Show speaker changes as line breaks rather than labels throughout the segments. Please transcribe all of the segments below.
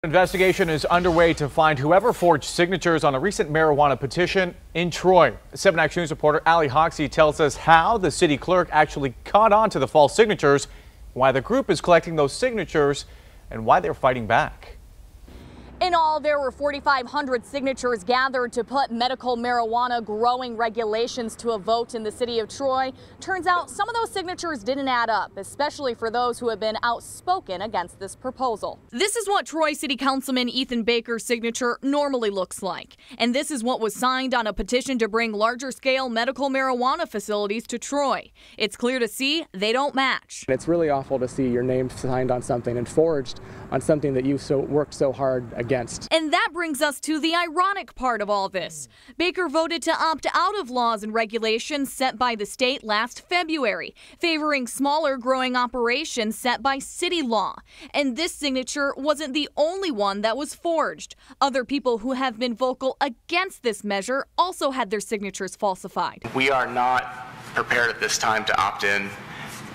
Investigation is underway to find whoever forged signatures on a recent marijuana petition in Troy. 7 Action News reporter Ali Hoxie tells us how the city clerk actually caught on to the false signatures, why the group is collecting those signatures, and why they're fighting back.
In all, there were 4,500 signatures gathered to put medical marijuana growing regulations to a vote in the city of Troy. Turns out some of those signatures didn't add up, especially for those who have been outspoken against this proposal. This is what Troy City Councilman Ethan Baker's signature normally looks like. And this is what was signed on a petition to bring larger scale medical marijuana facilities to Troy. It's clear to see they don't match.
It's really awful to see your name signed on something and forged on something that you worked so hard against.
And that brings us to the ironic part of all this. Baker voted to opt out of laws and regulations set by the state last February, favoring smaller growing operations set by city law. And this signature wasn't the only one that was forged. Other people who have been vocal against this measure also had their signatures falsified.
We are not prepared at this time to opt in,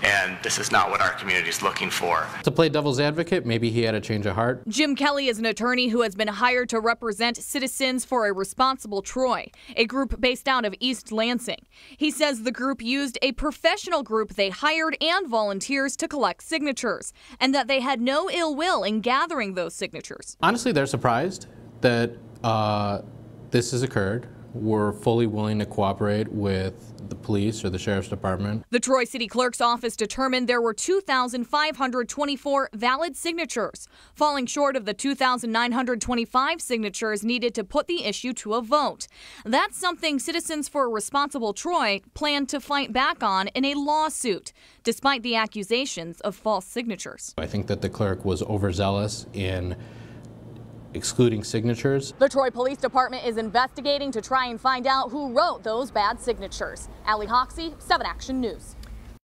and this is not what our community is looking for.
To play devil's advocate, maybe he had a change of heart.
Jim Kelly is an attorney who has been hired to represent Citizens for a Responsible Troy, a group based out of East Lansing. He says the group used a professional group they hired and volunteers to collect signatures, and that they had no ill will in gathering those signatures.
Honestly, they're surprised that this has occurred. We're fully willing to cooperate with the police or the sheriff's department.
The Troy City Clerk's office determined there were 2,524 valid signatures, falling short of the 2,925 signatures needed to put the issue to a vote. That's something Citizens for a Responsible Troy plan to fight back on in a lawsuit, despite the accusations of false signatures.
I think that the clerk was overzealous in excluding signatures.
The Troy Police Department is investigating to try and find out who wrote those bad signatures. Ali Hoxie, 7 Action News.